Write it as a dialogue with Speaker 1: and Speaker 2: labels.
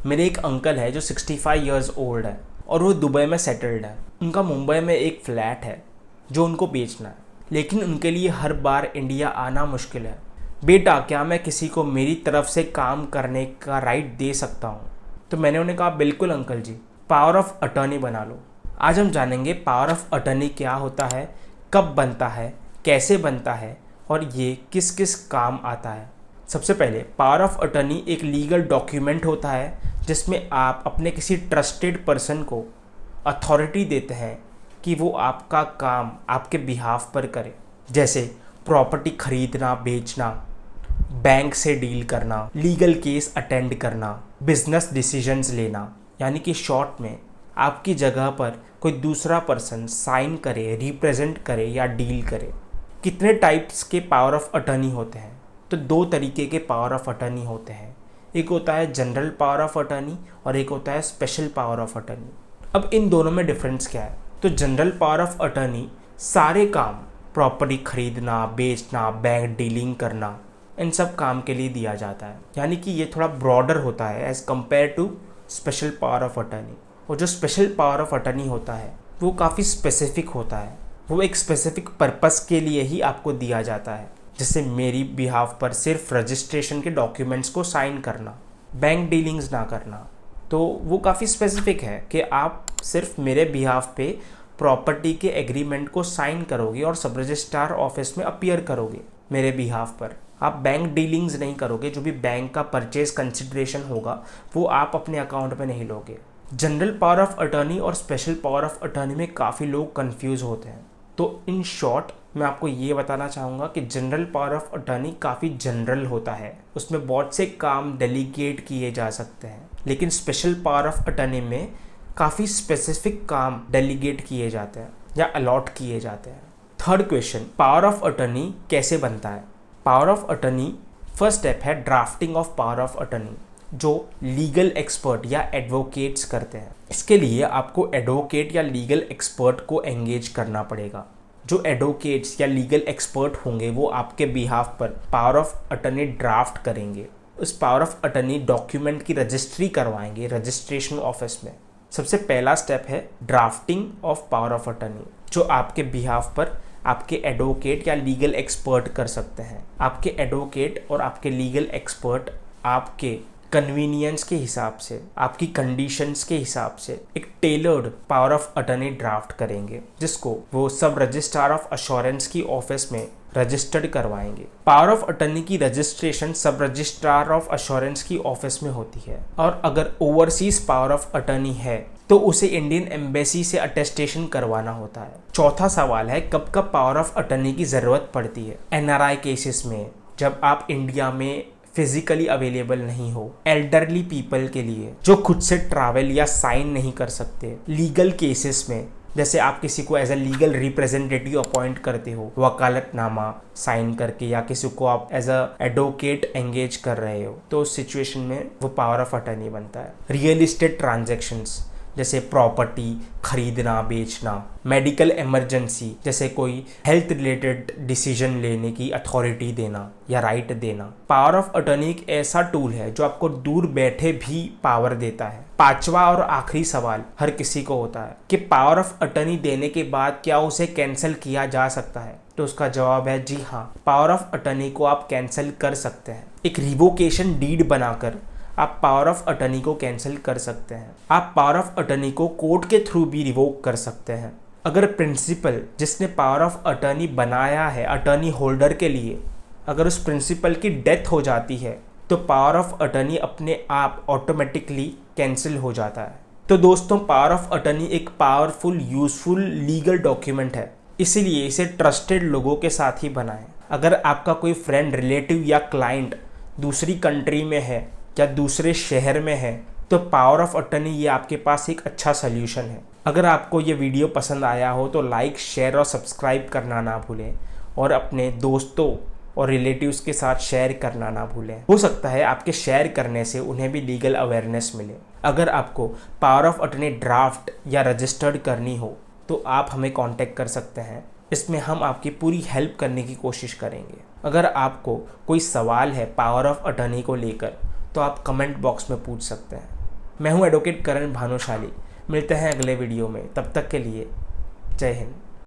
Speaker 1: मेरे एक अंकल है जो 65 इयर्स ओल्ड है और वो दुबई में सेटल्ड है। उनका मुंबई में एक फ्लैट है जो उनको बेचना है, लेकिन उनके लिए हर बार इंडिया आना मुश्किल है। बेटा, क्या मैं किसी को मेरी तरफ से काम करने का राइट दे सकता हूँ? तो मैंने उन्हें कहा, बिल्कुल uncle ji, power of attorney बना लो। आज हम जानेंगे पावर ऑफ अटर्नी क्या होता है, कब बनता है, कैसे बनता है और ये किस किस काम आता है। सबसे पहले, पावर ऑफ अटर्नी एक लीगल डॉक्यूमेंट होता है जिसमें आप अपने किसी ट्रस्टेड पर्सन को अथॉरिटी देते हैं कि वो आपका काम आपके बिहाफ पर करे। जैसे प्रॉपर्टी खरीदना, बेचना, बैंक से डील करना, लीगल केस अटेंड करना, बिजनेस डिसीजंस लेना। यानी कि शॉर्ट में आपकी जगह पर कोई दूसरा पर्सन साइन करे, रिप्रेजेंट करे या डील करे। कितने टाइप्स के पावर ऑफ अटर्नी होते हैं? तो दो तरीके के पावर ऑफ अटर्नी होते हैं। एक होता है जनरल पावर ऑफ अटर्नी और एक होता है स्पेशल पावर ऑफ अटर्नी। अब इन दोनों में डिफरेंस क्या है? तो जनरल पावर ऑफ अटर्नी सारे काम, प्रॉपर्टी खरीदना, बेचना, बैंक डीलिंग करना, इन सब काम के लिए दिया जाता है। यानी कि ये थोड़ा ब्रॉडर होता है as compare to special power of attorney. और जो स्पेशल पावर ऑफ अटर्नी होता है वो काफ़ी स्पेसिफिक होता है। वो एक स्पेसिफिक पर्पस के लिए ही आपको दिया जाता है। जैसे मेरी बिहाफ पर सिर्फ रजिस्ट्रेशन के डॉक्यूमेंट्स को साइन करना, बैंक डीलिंग्स ना करना। तो वो काफ़ी स्पेसिफिक है कि आप सिर्फ मेरे बिहाफ पे प्रॉपर्टी के एग्रीमेंट को साइन करोगे और सब रजिस्ट्रार ऑफिस में अपीयर करोगे मेरे बिहाफ पर। आप बैंक डीलिंग्स नहीं करोगे। जो भी बैंक का परचेज कंसिडरेशन होगा वो आप अपने अकाउंट में नहीं लोगे। जनरल पावर ऑफ अटर्नी और स्पेशल पावर ऑफ अटर्नी में काफ़ी लोग कंफ्यूज होते हैं। तो इन शॉर्ट मैं आपको ये बताना चाहूँगा कि जनरल पावर ऑफ अटर्नी काफ़ी जनरल होता है, उसमें बहुत से काम डेलीगेट किए जा सकते हैं। लेकिन स्पेशल पावर ऑफ अटर्नी में काफ़ी स्पेसिफिक काम डेलीगेट किए जाते हैं या अलॉट किए जाते हैं। Third question, power of attorney कैसे बनता है? Power of attorney first step है drafting of power of attorney, जो लीगल एक्सपर्ट या एडवोकेट्स करते हैं। इसके लिए आपको एडवोकेट या लीगल एक्सपर्ट को एंगेज करना पड़ेगा। जो एडवोकेट्स या लीगल एक्सपर्ट होंगे वो आपके बिहाफ पर पावर ऑफ अटर्नी ड्राफ्ट करेंगे। उस पावर ऑफ अटर्नी डॉक्यूमेंट की रजिस्ट्री करवाएंगे रजिस्ट्रेशन ऑफिस में। सबसे पहला स्टेप है drafting of power of attorney, जो आपके बिहाफ पर आपके एडवोकेट या लीगल एक्सपर्ट कर सकते हैं। आपके एडवोकेट और आपके लीगल एक्सपर्ट आपके कन्वीनियंस के हिसाब से, आपकी कंडीशंस के हिसाब से एक tailored power of attorney draft करेंगे, जिसको वो सब रजिस्ट्रार ऑफ अश्योरेंस की ऑफिस में रजिस्टर्ड करवाएंगे। पावर ऑफ अटर्नी की रजिस्ट्रेशन सब रजिस्ट्रार ऑफ अश्योरेंस की ऑफिस में होती है। और अगर ओवरसीज पावर ऑफ अटर्नी है तो उसे इंडियन एम्बेसी से अटेस्टेशन करवाना होता है। चौथा सवाल है, कब कब पावर ऑफ अटर्नी की ज़रूरत पड़ती है? एनआरआई केसेस में, जब आप इंडिया में फिजिकली अवेलेबल नहीं हो, एल्डरली पीपल के लिए जो खुद से ट्रैवल या साइन नहीं कर सकते, लीगल केसेस में, जैसे आप किसी को as a legal representative appoint करते हो वकालतनामा साइन करके, या किसी को आप एज अ एडवोकेट एंगेज कर रहे हो, तो उस सिचुएशन में वो पावर ऑफ अटर्नी बनता है। रियल इस्टेट ट्रांजैक्शंस, जैसे प्रॉपर्टी खरीदना, बेचना, मेडिकल इमरजेंसी, जैसे कोई हेल्थ रिलेटेड डिसीजन लेने की अथॉरिटी देना या राइट देना। पावर ऑफ अटर्नी एक ऐसा टूल है जो आपको दूर बैठे भी पावर देता है। पांचवा और आखिरी सवाल हर किसी को होता है कि पावर ऑफ अटर्नी देने के बाद क्या उसे कैंसिल किया जा सकता है? तो उसका जवाब है जी हाँ, पावर ऑफ अटर्नी को आप कैंसिल कर सकते हैं। एक रिवोकेशन डीड बनाकर आप पावर ऑफ अटर्नी को कैंसिल कर सकते हैं। आप पावर ऑफ अटर्नी को कोर्ट के थ्रू भी रिवोक कर सकते हैं। अगर प्रिंसिपल जिसने पावर ऑफ अटर्नी बनाया है अटर्नी होल्डर के लिए, अगर उस प्रिंसिपल की डेथ हो जाती है तो पावर ऑफ अटर्नी अपने आप ऑटोमेटिकली कैंसिल हो जाता है। तो दोस्तों, पावर ऑफ अटर्नी एक पावरफुल, यूजफुल लीगल डॉक्यूमेंट है, इसीलिए इसे ट्रस्टेड लोगों के साथ ही बनाएं। अगर आपका कोई फ्रेंड, रिलेटिव या क्लाइंट दूसरी कंट्री में है या दूसरे शहर में है तो पावर ऑफ अटर्नी ये आपके पास एक अच्छा सोल्यूशन है। अगर आपको ये वीडियो पसंद आया हो तो लाइक, शेयर और सब्सक्राइब करना ना भूलें और अपने दोस्तों और रिलेटिव्स के साथ शेयर करना ना भूलें। हो सकता है आपके शेयर करने से उन्हें भी लीगल अवेयरनेस मिले। अगर आपको पावर ऑफ अटर्नी ड्राफ्ट या रजिस्टर्ड करनी हो तो आप हमें कांटेक्ट कर सकते हैं। इसमें हम आपकी पूरी हेल्प करने की कोशिश करेंगे। अगर आपको कोई सवाल है पावर ऑफ अटर्नी को लेकर तो आप कमेंट बॉक्स में पूछ सकते हैं। मैं हूं एडवोकेट करण भानुशाली। मिलते हैं अगले वीडियो में, तब तक के लिए जय हिंद।